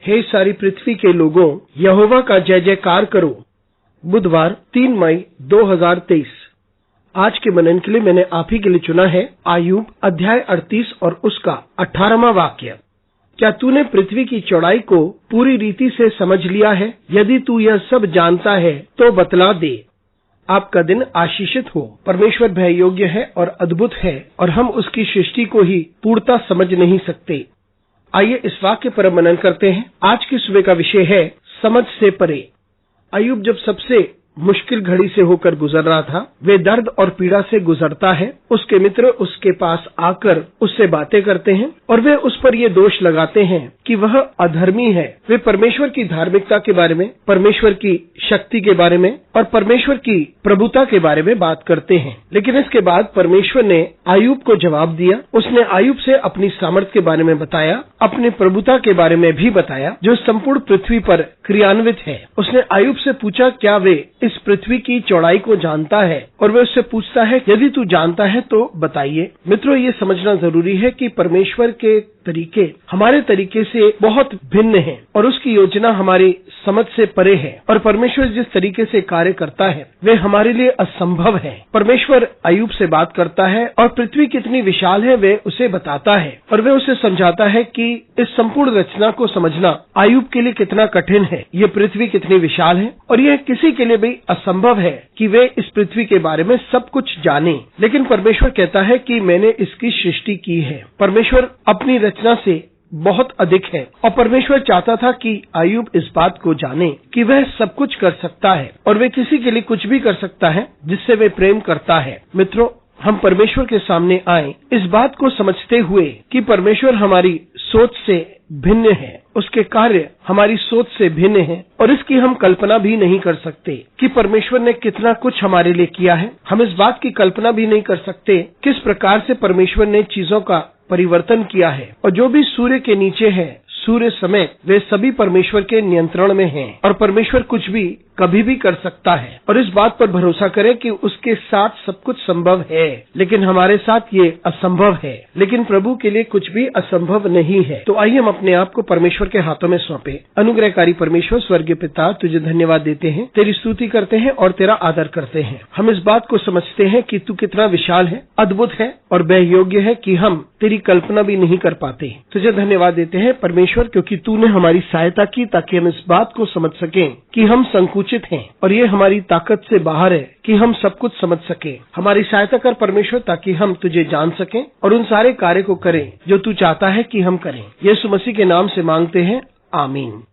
हे सारी पृथ्वी के लोगों, यहोवा का जय जयकार करो। बुधवार 3 मई 2023। आज के मनन के लिए मैंने आप ही के लिए चुना है आयुब अध्याय 38 और उसका 18वां वाक्य। क्या तूने पृथ्वी की चौड़ाई को पूरी रीति से समझ लिया है? यदि तू यह सब जानता है तो बतला दे। आपका दिन आशीषित हो। परमेश्वर भय योग्य है और अद्भुत है और हम उसकी सृष्टि को ही पूर्णता समझ नहीं सकते। आइए इस वाक्य पर मनन करते हैं। आज की सुबह का विषय है समझ से परे। अय्यूब जब सबसे मुश्किल घड़ी से होकर गुजर रहा था, वे दर्द और पीड़ा से गुजरता है। उसके मित्र उसके पास आकर उससे बातें करते हैं और वे उस पर ये दोष लगाते हैं कि वह अधर्मी है। वे परमेश्वर की धार्मिकता के बारे में, परमेश्वर की शक्ति के बारे में और परमेश्वर की प्रभुता के बारे में बात करते हैं। लेकिन इसके बाद परमेश्वर ने अय्यूब को जवाब दिया। उसने अय्यूब से अपनी सामर्थ्य के बारे में बताया, अपनी प्रभुता के बारे में भी बताया जो संपूर्ण पृथ्वी पर क्रियान्वित है। उसने अय्यूब से पूछा, क्या वे इस पृथ्वी की चौड़ाई को जानता है? और वे उससे पूछता है, यदि तू जानता है तो बताइए। मित्रों, ये समझना जरूरी है कि परमेश्वर के तरीके हमारे तरीके से बहुत भिन्न हैं और उसकी योजना हमारी समझ से परे है। और परमेश्वर जिस तरीके से कार्य करता है वे हमारे लिए असंभव है। परमेश्वर अय्यूब से बात करता है और पृथ्वी कितनी विशाल है वे उसे बताता है और वे उसे समझाता है कि इस संपूर्ण रचना को समझना अय्यूब के लिए कितना कठिन है। ये पृथ्वी कितनी विशाल है और यह किसी के लिए भी असंभव है कि वे इस पृथ्वी के बारे में सब कुछ जाने। लेकिन परमेश्वर कहता है कि मैंने इसकी सृष्टि की है। परमेश्वर अपनी रचना से बहुत अधिक है और परमेश्वर चाहता था कि अय्यूब इस बात को जाने कि वह सब कुछ कर सकता है और वे किसी के लिए कुछ भी कर सकता है जिससे वे प्रेम करता है। मित्रों, हम परमेश्वर के सामने आए इस बात को समझते हुए कि परमेश्वर हमारी सोच से भिन्न है, उसके कार्य हमारी सोच से भिन्न है और इसकी हम कल्पना भी नहीं कर सकते कि परमेश्वर ने कितना कुछ हमारे लिए किया है। हम इस बात की कल्पना भी नहीं कर सकते किस प्रकार से परमेश्वर ने चीजों का परिवर्तन किया है। और जो भी सूर्य के नीचे है, सूर्य समेत, वे सभी परमेश्वर के नियंत्रण में हैं और परमेश्वर कुछ भी कभी भी कर सकता है। और इस बात पर भरोसा करें कि उसके साथ सब कुछ संभव है, लेकिन हमारे साथ ये असंभव है। लेकिन प्रभु के लिए कुछ भी असंभव नहीं है। तो आइए हम अपने आप को परमेश्वर के हाथों में सौंपे। अनुग्रहकारी परमेश्वर, स्वर्गीय पिता, तुझे धन्यवाद देते हैं, तेरी स्तुति करते हैं और तेरा आदर करते हैं। हम इस बात को समझते हैं कि तू कितना विशाल है, अद्भुत है और बहुयोग्य है कि हम तेरी कल्पना भी नहीं कर पाते। तुझे धन्यवाद देते हैं परमेश्वर, क्योंकि तूने हमारी सहायता की ताकि हम इस बात को समझ सकें कि हम संकुचित हैं और ये हमारी ताकत से बाहर है कि हम सब कुछ समझ सके। हमारी सहायता कर परमेश्वर, ताकि हम तुझे जान सकें और उन सारे कार्य को करें जो तू चाहता है कि हम करें। यीशु मसीह के नाम से मांगते हैं, आमीन।